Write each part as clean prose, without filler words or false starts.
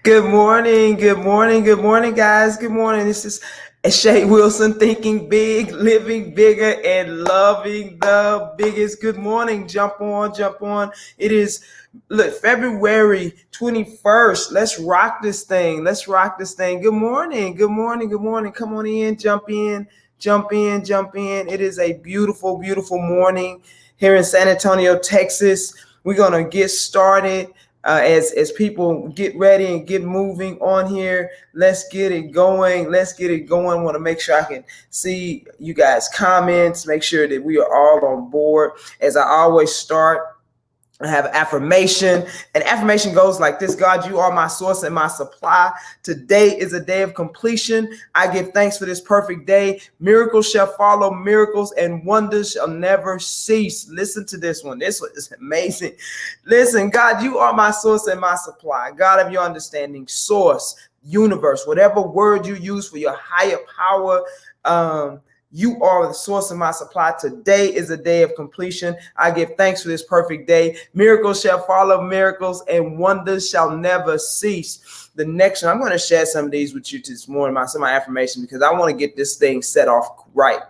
Good morning, good morning, good morning, guys. Good morning. This is Shay Wilson, thinking big, living bigger, and loving the biggest. Good morning. Jump on, jump on. It is February 21st. Let's rock this thing. Let's rock this thing. Good morning, good morning, good morning. Come on in, jump in, jump in, jump in. It is a beautiful, beautiful morning here in San Antonio, Texas. We're gonna get started. As people get ready and get moving on here, let's get it going. Let's get it going. I want to make sure I can see you guys' comments, make sure that we are all on board. As I always start, I have affirmation, and affirmation goes like this: God, you are my source and my supply. Today is a day of completion. I give thanks for this perfect day. Miracles shall follow miracles, and wonders shall never cease. Listen to this one. This one is amazing. Listen, God, you are my source and my supply. God of your understanding, source, universe, whatever word you use for your higher power, you are the source of my supply. Today is a day of completion. I give thanks for this perfect day. Miracles shall follow miracles, and wonders shall never cease. The next one, I'm going to share some of these with you this morning, some of my affirmation, because I want to get this thing set off right.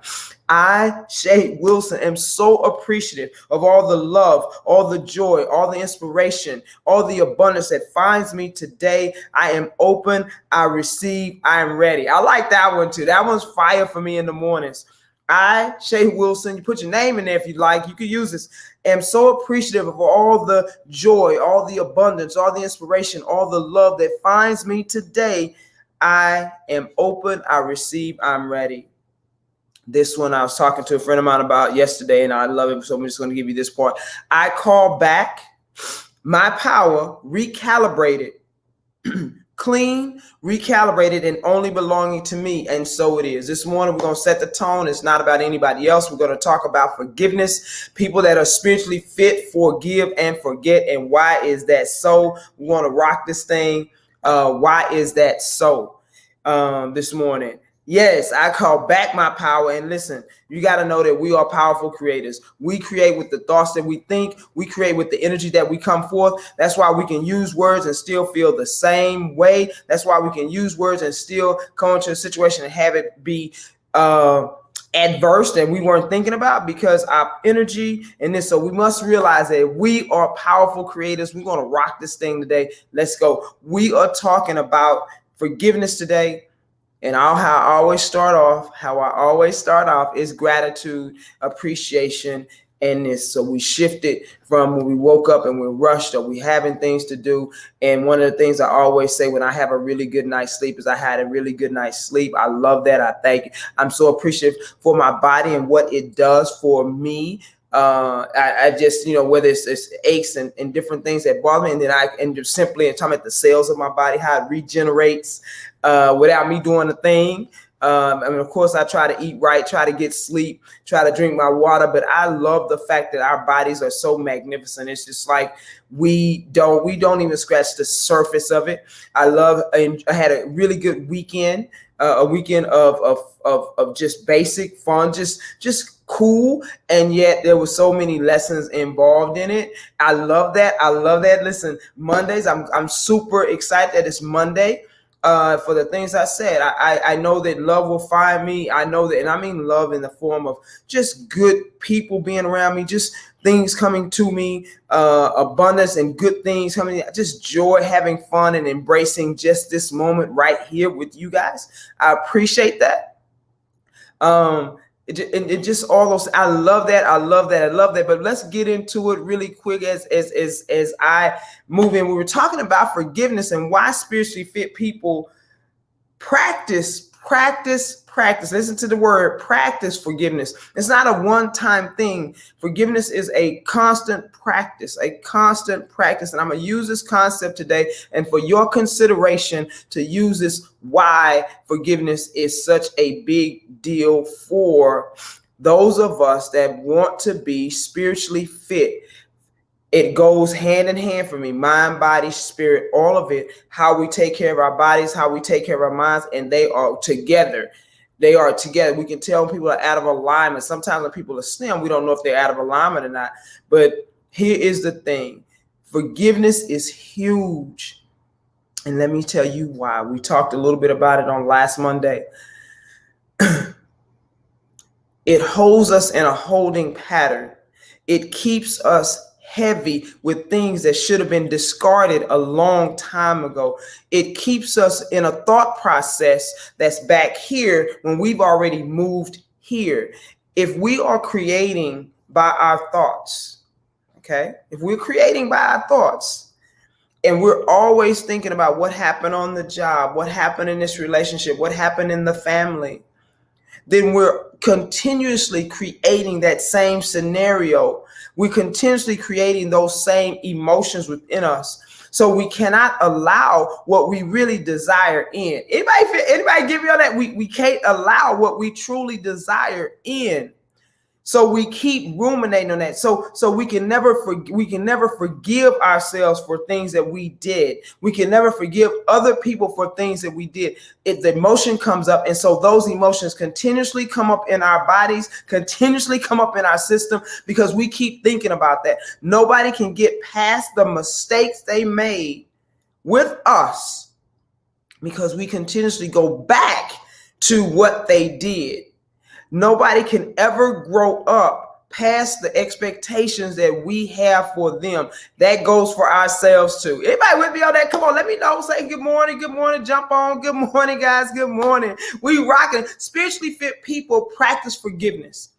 I, Shay Wilson, am so appreciative of all the love, all the joy, all the inspiration, all the abundance that finds me today. I am open, I receive, I am ready. I like that one too. That one's fire for me in the mornings. I, Shay Wilson, you put your name in there if you'd like. You could use this. Am so appreciative of all the joy, all the abundance, all the inspiration, all the love that finds me today. I am open, I receive, I'm ready. This one I was talking to a friend of mine about yesterday, and I love it, so I'm just going to give you this part. I call back my power, recalibrated, clean, recalibrated, and only belonging to me, and so it is. This morning, we're going to set the tone. It's not about anybody else. We're going to talk about forgiveness. People that are spiritually fit, forgive, and forget, and why is that so? We want to rock this thing. Why is that so this morning? Yes, I call back my power. And listen, you got to know that we are powerful creators. We create with the thoughts that we think. We create with the energy that we come forth. That's why we can use words and still feel the same way. That's why we can use words and still come into a situation and have it be adverse that we weren't thinking about, because our energy and this. So we must realize that we are powerful creators. We're going to rock this thing today. Let's go. We are talking about forgiveness today. And how I always start off is gratitude, appreciation, and this. So we shifted from when we woke up and we're rushed, or we having things to do. And one of the things I always say when I have a really good night's sleep is I had a really good night's sleep. I love that. I thank you. I'm so appreciative for my body and what it does for me. I just, whether it's aches and different things that bother me, and then just simply talking about the cells of my body, how it regenerates without me doing a thing. Of course, I try to eat right, try to get sleep, try to drink my water. But I love the fact that our bodies are so magnificent. It's just like we don't even scratch the surface of it. I had a really good weekend, a weekend of just basic fun, just cool, and yet there were so many lessons involved in it. I love that. Listen, Mondays, I'm super excited that it's Monday. For the things I said, I know that love will find me. I know that, and I mean love in the form of just good people being around me, just things coming to me, abundance and good things coming, just joy, having fun, and embracing just this moment right here with you guys. I appreciate that. It just all those. I love that. But let's get into it really quick as I move in. We were talking about forgiveness and why spiritually fit people practice. Listen to the word practice. Forgiveness. It's not a one-time thing. Forgiveness is a constant practice. And I'm going to use this concept today, and for your consideration to use this, why forgiveness is such a big deal for those of us that want to be spiritually fit. It goes hand in hand for me, mind, body, spirit, all of it, how we take care of our bodies, how we take care of our minds, and they are together. We can tell when people are out of alignment. Sometimes when people are slim, we don't know if they're out of alignment or not. But here is the thing. Forgiveness is huge. And let me tell you why. We talked a little bit about it on last Monday. It holds us in a holding pattern. It keeps us heavy with things that should have been discarded a long time ago. It keeps us in a thought process that's back here when we've already moved here. If we are creating by our thoughts, okay? If we're creating by our thoughts, and we're always thinking about what happened on the job, what happened in this relationship, what happened in the family, then we're continuously creating that same scenario. We're continuously creating those same emotions within us. So we cannot allow what we really desire in. Anybody give me on that? We can't allow what we truly desire in. So we keep ruminating on that. So we can never forgive ourselves for things that we did. We can never forgive other people for things that we did. The emotion comes up, and so those emotions continuously come up in our bodies, continuously come up in our system, because we keep thinking about that. Nobody can get past the mistakes they made with us because we continuously go back to what they did. Nobody can ever grow up past the expectations that we have for them. That goes for ourselves too. Anybody with me on that? Come on, let me know. Say good morning, jump on. Good morning, guys. Good morning. We rocking. Spiritually fit people practice forgiveness.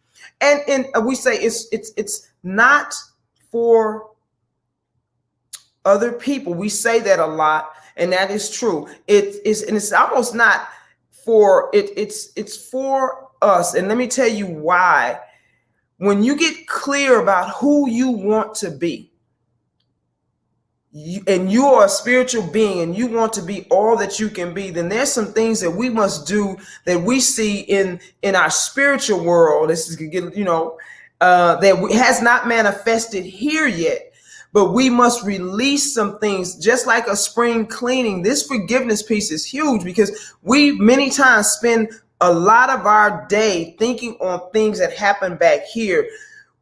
And we say it's not for other people. We say that a lot, and that is true. It's almost not for it. It's for us. And let me tell you why. When you get clear about who you want to be, and you are a spiritual being and you want to be all that you can be, then there's some things that we must do that we see in our spiritual world. This is, that has not manifested here yet. But we must release some things, just like a spring cleaning. This forgiveness piece is huge because we many times spend a lot of our day thinking on things that happen back here.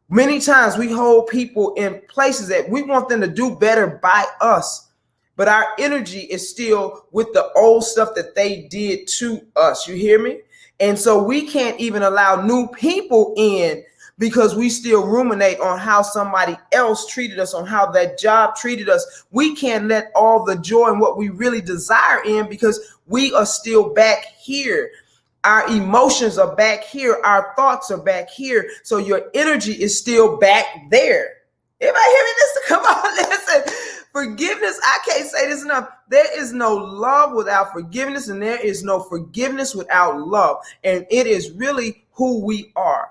Many times we hold people in places that we want them to do better by us, but our energy is still with the old stuff that they did to us. You hear me? And so we can't even allow new people in because we still ruminate on how somebody else treated us, on how that job treated us. We can't let all the joy and what we really desire in because we are still back here. Our emotions are back here. Our thoughts are back here. So your energy is still back there. Everybody hear me? Listen, come on, listen. Forgiveness, I can't say this enough. There is no love without forgiveness, and there is no forgiveness without love. And it is really who we are.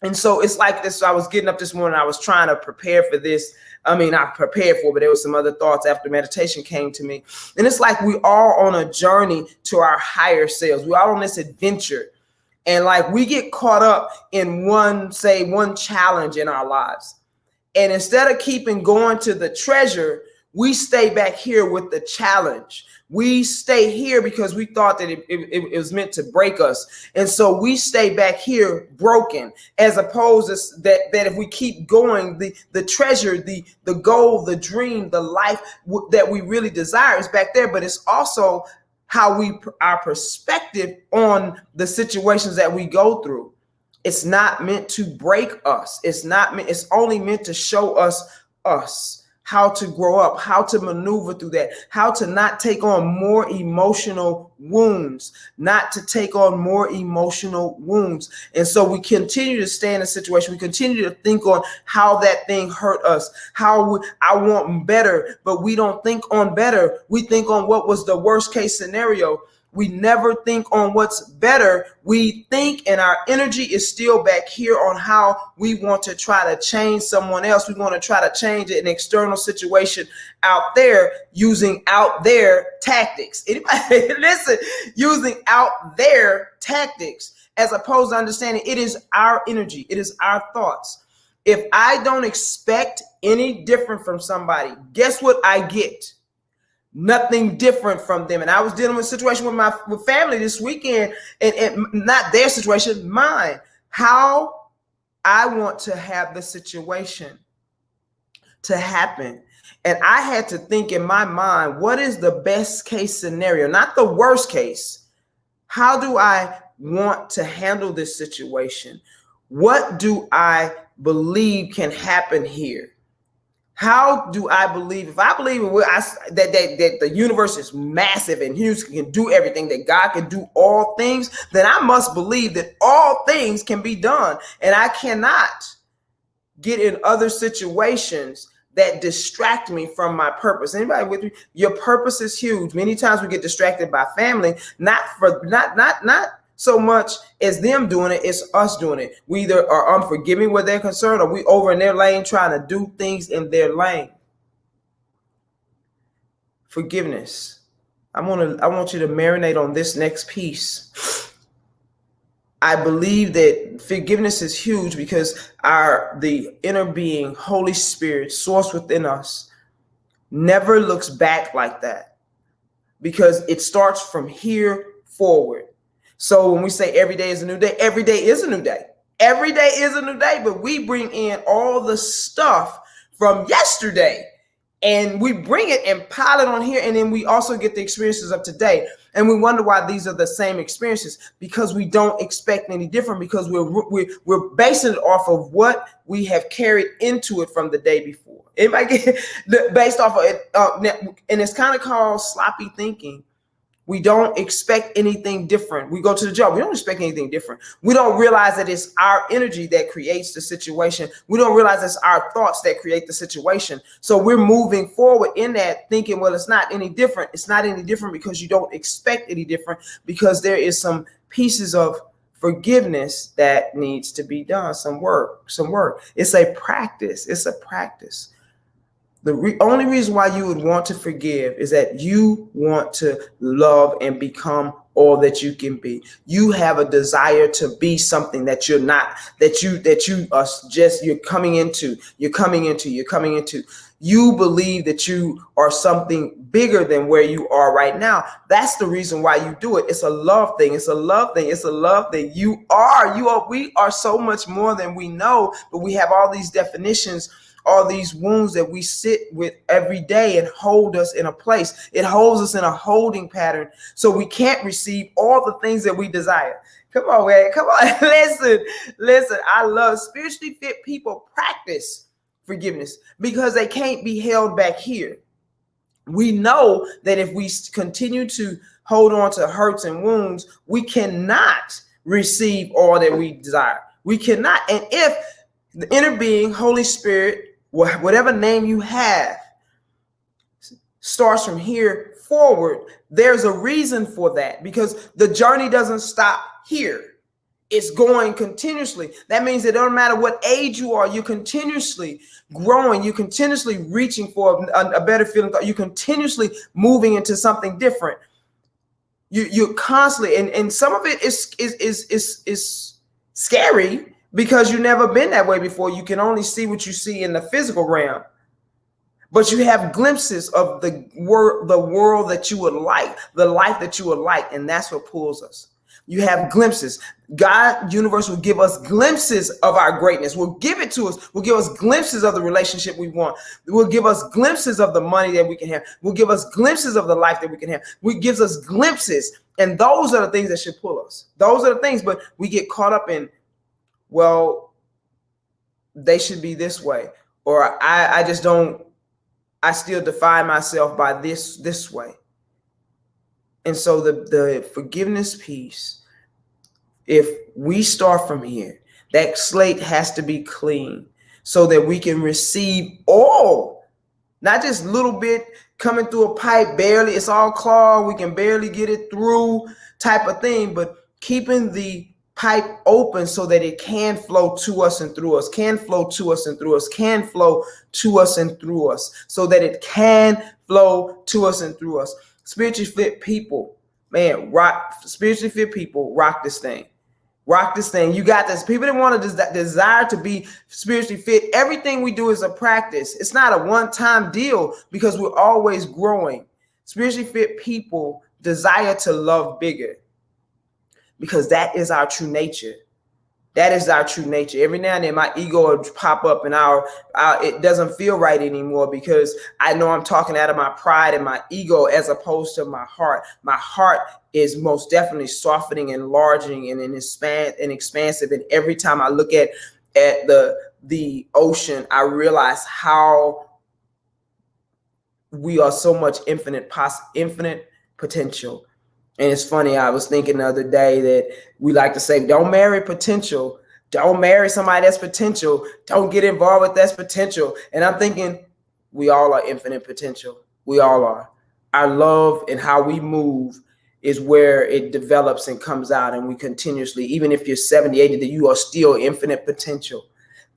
And so it's like this. So I was getting up this morning. I was trying to prepare for this. I mean, I prepared for it, but there was some other thoughts after meditation came to me. And it's like we are on a journey to our higher selves. We are on this adventure. And like we get caught up in one challenge in our lives. And instead of keeping going to the treasure, we stay back here with the challenge. We stay here because we thought that it was meant to break us. And so we stay back here broken, as opposed to that if we keep going, the treasure, the goal, the dream, the life that we really desire is back there. But it's also how our perspective on the situations that we go through. It's not meant to break us. It's only meant to show us how to grow up, how to maneuver through that, how to not take on more emotional wounds, And so we continue to stay in a situation. We continue to think on how that thing hurt us, I want better, but we don't think on better. We think on what was the worst case scenario. We never think on what's better. We think, and our energy is still back here on how we want to try to change someone else. We want to try to change an external situation out there using out there tactics. Anybody listen? Using out there tactics, as opposed to understanding it is our energy. It is our thoughts. If I don't expect any different from somebody, guess what I get? Nothing different from them. And I was dealing with a situation with family this weekend, and not their situation, mine. How I want to have the situation to happen. And I had to think in my mind, what is the best case scenario? Not the worst case. How do I want to handle this situation? What do I believe can happen here? How do I believe? If I believe that the universe is massive and huge, can do everything, that God can do all things, then I must believe that all things can be done. And I cannot get in other situations that distract me from my purpose. Anybody with me? Your purpose is huge. Many times we get distracted by family, not so much as them doing it, it's us doing it. We either are unforgiving where they're concerned, or we over in their lane trying to do things in their lane. Forgiveness. I want you to marinate on this next piece. I believe that forgiveness is huge because the inner being, Holy Spirit, source within us, never looks back like that, because it starts from here forward. So when we say every day is a new day, every day is a new day. Every day is a new day, but we bring in all the stuff from yesterday and we bring it and pile it on here. And then we also get the experiences of today. And we wonder why these are the same experiences, because we don't expect any different, because we're basing it off of what we have carried into it from the day before. Anybody get based off of it? And it's kind of called sloppy thinking. We don't expect anything different. We go to the job. We don't expect anything different. We don't realize that it's our energy that creates the situation. We don't realize it's our thoughts that create the situation. So we're moving forward in that thinking, well, it's not any different. It's not any different because you don't expect any different, because there is some pieces of forgiveness that needs to be done. Some work. It's a practice. It's a practice. The only reason why you would want to forgive is that you want to love and become all that you can be. You have a desire to be something that you're not, that you are just, you're coming into. You believe that you are something bigger than where you are right now. That's the reason why you do it. It's a love thing. We are so much more than we know, but we have all these definitions, all these wounds that we sit with every day and hold us in a place. It holds us in a holding pattern, so we can't receive all the things that we desire. Come on, man. Come on. Listen. I love spiritually fit people practice forgiveness because they can't be held back here. We know that if we continue to hold on to hurts and wounds, we cannot receive all that we desire. We cannot. And if the inner being, Holy Spirit, whatever name you have, starts from here forward, there's a reason for that, because the journey doesn't stop here. It's going continuously. That means it doesn't matter what age you are, you're continuously growing, you're continuously reaching for a better feeling, you're continuously moving into something different. You're constantly, and some of it is scary, because you've never been that way before. You can only see what you see in the physical realm, but you have glimpses of the world that you would like, the life that you would like, and that's what pulls us. You have glimpses. God, universe will give us glimpses of our greatness. Will give it to us. Will give us glimpses of the relationship we want. Will give us glimpses of the money that we can have. Will give us glimpses of the life that we can have. Will gives us glimpses, and those are the things that should pull us. Those are the things, but we get caught up in, well, they should be this way, or I just don't, I still define myself by this way. And so the forgiveness piece, if we start from here, that slate has to be clean so that we can receive all, not just a little bit coming through a pipe, barely, it's all clogged, we can barely get it through type of thing, but keeping the pipe open so that it can flow to us and through us, can flow to us and through us, can flow to us and through us, so that it can flow to us and through us. Spiritually fit people, man, spiritually fit people rock this thing. Rock this thing. You got this. People that want to desire to be spiritually fit, everything we do is a practice. It's not a one-time deal, because we're always growing. Spiritually fit people desire to love bigger, because that is our true nature. That is our true nature. Every now and then my ego will pop up and it doesn't feel right anymore because I know I'm talking out of my pride and my ego as opposed to my heart. My heart is most definitely softening, enlarging, and expansive. And every time I look at the ocean, I realize how we are so much infinite potential. And it's funny, I was thinking the other day that we like to say, don't marry potential. Don't marry somebody that's potential. Don't get involved with that's potential. And I'm thinking, we all are infinite potential. We all are. Our love and how we move is where it develops and comes out. And we continuously, even if you're 70, 80, that you are still infinite potential.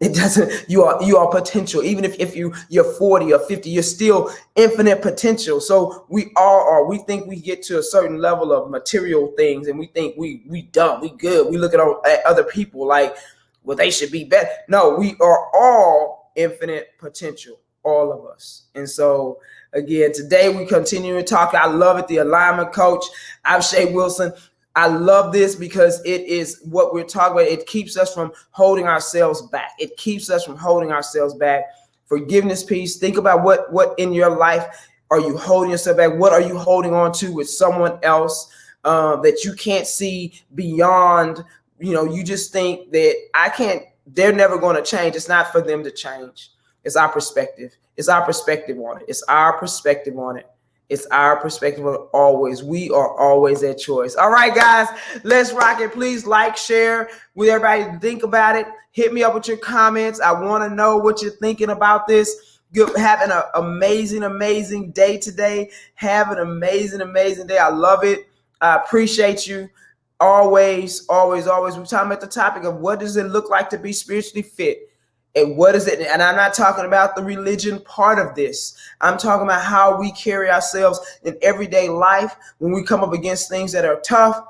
It doesn't, you are potential. Even if you're 40 or 50, you're still infinite potential. So we all are. We think we get to a certain level of material things and we think we dumb, we good. We look at other people like, well, they should be better. No, we are all infinite potential, all of us. And so again, today we continue to talk. I love it. The alignment coach. I'm Shay Wilson. I love this because it is what we're talking about. It keeps us from holding ourselves back. It keeps us from holding ourselves back. Forgiveness piece. Think about what in your life are you holding yourself back? What are you holding on to with someone else that you can't see beyond? You just think that they're never going to change. It's not for them to change. It's our perspective. It's our perspective on it. It's our perspective on it. It's our perspective always. We are always at choice. All right, guys, let's rock it. Please like, share with everybody. Think about it. Hit me up with your comments. I want to know what you're thinking about this. Having an amazing day today. Have an amazing day. I love it. I appreciate you. Always. We're talking about the topic of what does it look like to be spiritually fit? And what is it? And I'm not talking about the religion part of this. I'm talking about how we carry ourselves in everyday life when we come up against things that are tough.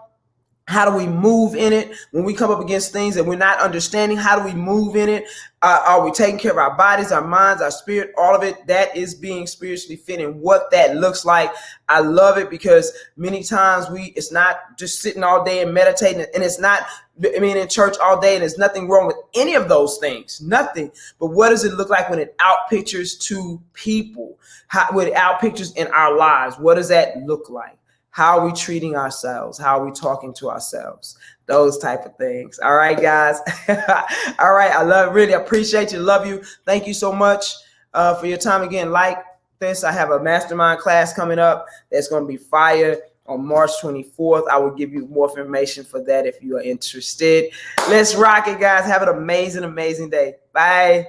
How do we move in it? When we come up against things that we're not understanding, how do we move in it? Are we taking care of our bodies, our minds, our spirit? All of it, that is being spiritually fit and what that looks like. I love it because many times it's not just sitting all day and meditating, and it's not being in church all day, and there's nothing wrong with any of those things, nothing. But what does it look like when it outpictures to people? When it outpictures in our lives, what does that look like? How are we treating ourselves? How are we talking to ourselves? Those type of things. All right, guys. All right. I really appreciate you. Love you. Thank you so much for your time again. Like this, I have a mastermind class coming up that's going to be fire on March 24th. I will give you more information for that if you are interested. Let's rock it, guys. Have an amazing day. Bye.